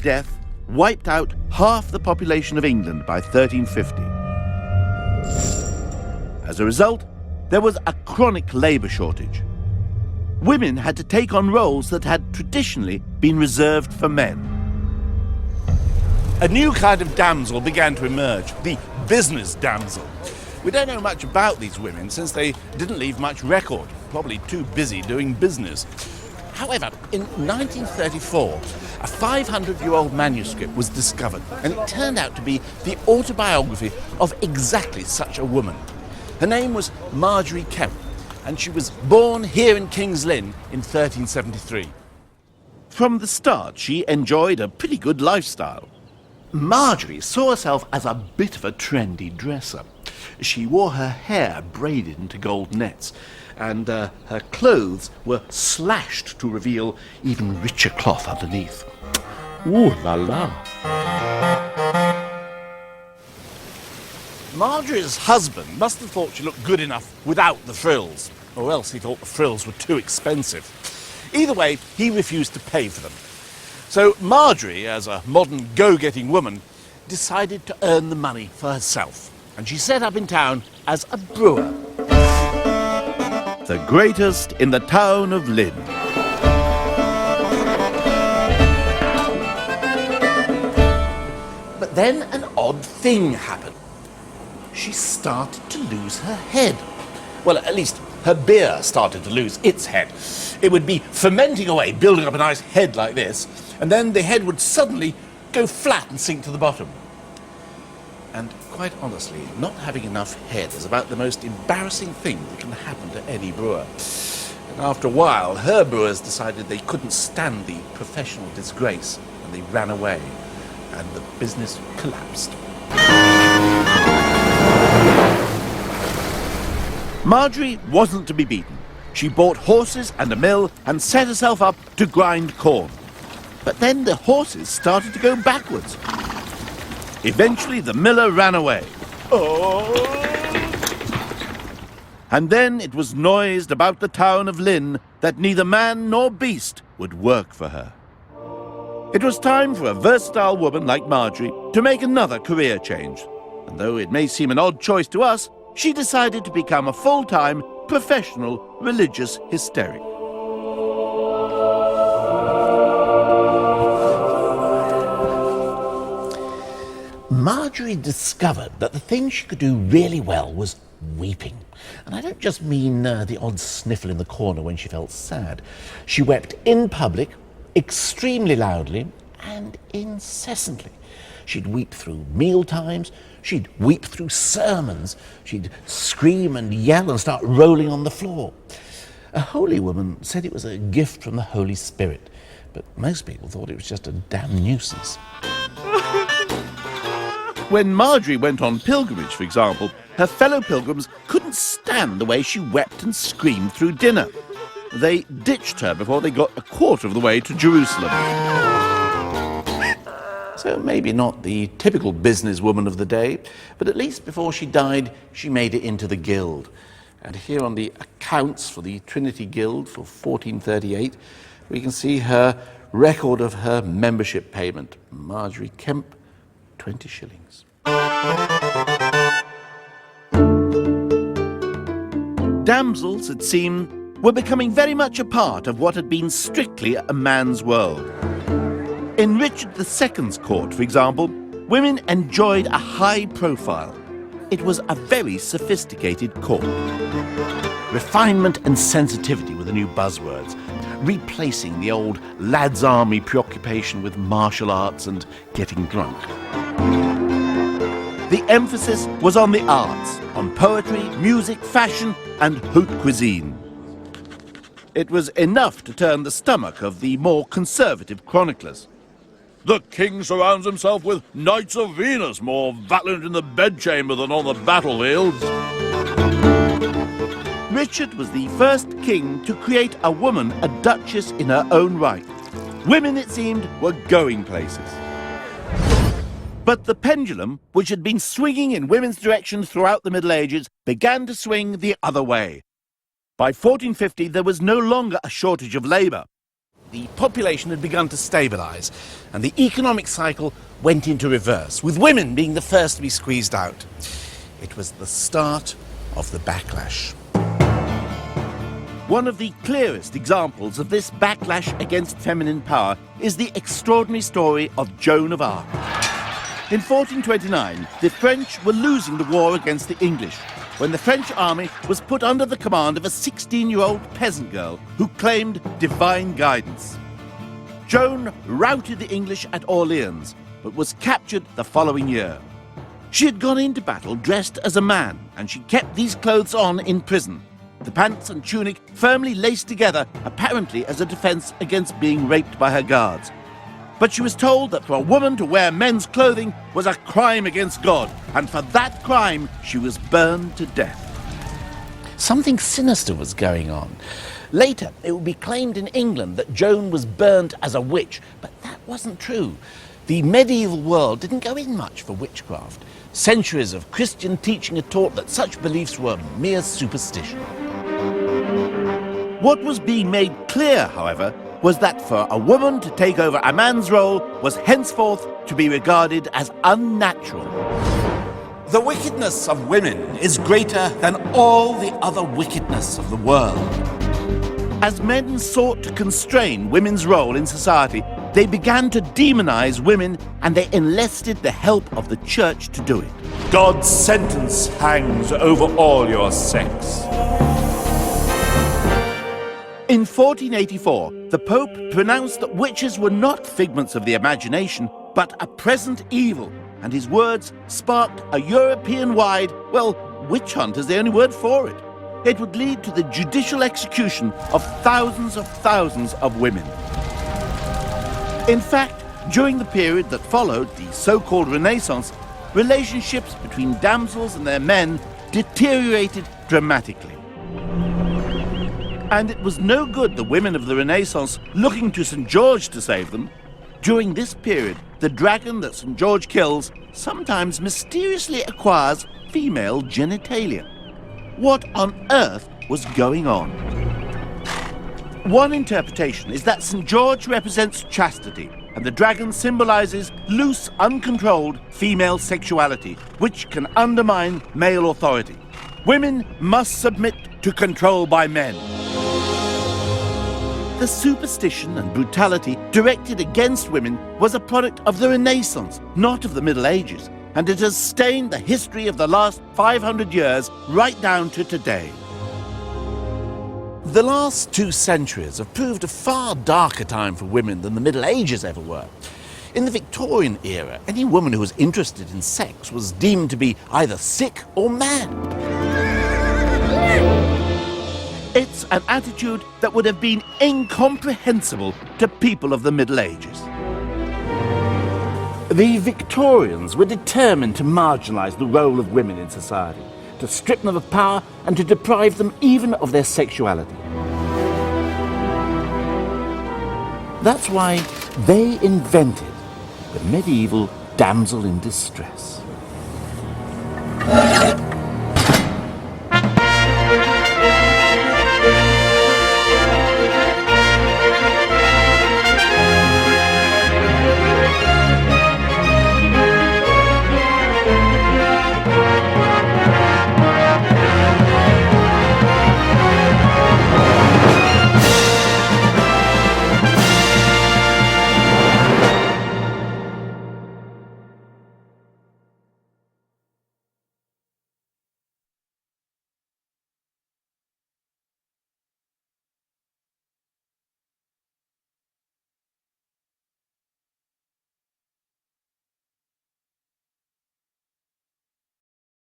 Death wiped out half the population of England by 1350. As a result, there was a chronic labour shortage. Women had to take on roles that had traditionally been reserved for men. A new kind of damsel began to emerge, the business damsel. We don't know much about these women since they didn't leave much record, probably too busy doing business. However, in 1934, a 500-year-old manuscript was discovered, and it turned out to be the autobiography of exactly such a woman. Her name was Marjorie Kemp, and she was born here in King's Lynn in 1373. From the start, she enjoyed a pretty good lifestyle. Marjorie saw herself as a bit of a trendy dresser. She wore her hair braided into gold nets, and her clothes were slashed to reveal even richer cloth underneath. Ooh la la! Marjorie's husband must have thought she looked good enough without the frills, or else he thought the frills were too expensive. Either way, he refused to pay for them. So Marjorie, as a modern go-getting woman, decided to earn the money for herself, and she set up in town as a brewer. The greatest in the town of Lynn. But then an odd thing happened. She started to lose her head. Well, at least her beer started to lose its head. It would be fermenting away, building up a nice head like this, and then the head would suddenly go flat and sink to the bottom. And quite honestly, not having enough head is about the most embarrassing thing that can happen to any brewer. And after a while, her brewers decided they couldn't stand the professional disgrace, and they ran away, and the business collapsed. Marjorie wasn't to be beaten. She bought horses and a mill and set herself up to grind corn. But then the horses started to go backwards. Eventually the miller ran away. Oh! And then it was noised about the town of Lynn that neither man nor beast would work for her. It was time for a versatile woman like Marjorie to make another career change. And though it may seem an odd choice to us, she decided to become a full-time, professional religious hysteric. Marjorie discovered that the thing she could do really well was weeping. And I don't just mean the odd sniffle in the corner when she felt sad. She wept in public, extremely loudly, and incessantly. She'd weep through meal times, she'd weep through sermons, she'd scream and yell and start rolling on the floor. A holy woman said it was a gift from the Holy Spirit, but most people thought it was just a damn nuisance. When Marjorie went on pilgrimage, for example, her fellow pilgrims couldn't stand the way she wept and screamed through dinner. They ditched her before they got a quarter of the way to Jerusalem. So maybe not the typical businesswoman of the day, but at least before she died, she made it into the Guild. And here on the accounts for the Trinity Guild for 1438, we can see her record of her membership payment. Marjorie Kemp, 20 shillings. Damsels, it seemed, were becoming very much a part of what had been strictly a man's world. In Richard II's court, for example, women enjoyed a high profile. It was a very sophisticated court. Refinement and sensitivity were the new buzzwords, replacing the old lad's army preoccupation with martial arts and getting drunk. The emphasis was on the arts, on poetry, music, fashion, and haute cuisine. It was enough to turn the stomach of the more conservative chroniclers. The king surrounds himself with knights of Venus, more valiant in the bedchamber than on the battlefields. Richard was the first king to create a woman a duchess in her own right. Women, it seemed, were going places. But the pendulum, which had been swinging in women's direction throughout the Middle Ages, began to swing the other way. By 1450, there was no longer a shortage of labour. the population had begun to stabilise, and the economic cycle went into reverse, with women being the first to be squeezed out. It was the start of the backlash. One of the clearest examples of this backlash against feminine power is the extraordinary story of Joan of Arc. In 1429, the French were losing the war against the English, when the French army was put under the command of a 16-year-old peasant girl who claimed divine guidance. Joan routed the English at Orleans, but was captured the following year. She had gone into battle dressed as a man, and she kept these clothes on in prison, the pants and tunic firmly laced together, apparently as a defence against being raped by her guards. But she was told that for a woman to wear men's clothing was a crime against God, and for that crime she was burned to death. Something sinister was going on. Later, it would be claimed in England that Joan was burned as a witch, but that wasn't true. The medieval world didn't go in much for witchcraft. Centuries of Christian teaching had taught that such beliefs were mere superstition. What was being made clear, however, was that for a woman to take over a man's role was henceforth to be regarded as unnatural. The wickedness of women is greater than all the other wickedness of the world. As men sought to constrain women's role in society, they began to demonize women, and they enlisted the help of the church to do it. God's sentence hangs over all your sex. In 1484, the Pope pronounced that witches were not figments of the imagination, but a present evil, and his words sparked a European-wide, witch hunt is the only word for it. It would lead to the judicial execution of thousands of women. In fact, during the period that followed the so-called Renaissance, relationships between damsels and their men deteriorated dramatically. And it was no good the women of the Renaissance looking to St. George to save them. During this period, the dragon that St. George kills sometimes mysteriously acquires female genitalia. What on earth was going on? One interpretation is that St. George represents chastity, and the dragon symbolizes loose, uncontrolled female sexuality, which can undermine male authority. Women must submit to control by men. The superstition and brutality directed against women was a product of the Renaissance, not of the Middle Ages, and it has stained the history of the last 500 years right down to today. The last 2 centuries have proved a far darker time for women than the Middle Ages ever were. In the Victorian era, any woman who was interested in sex was deemed to be either sick or mad. It's an attitude that would have been incomprehensible to people of the Middle Ages. The Victorians were determined to marginalise the role of women in society, to strip them of power and to deprive them even of their sexuality. That's why they invented the medieval damsel in distress.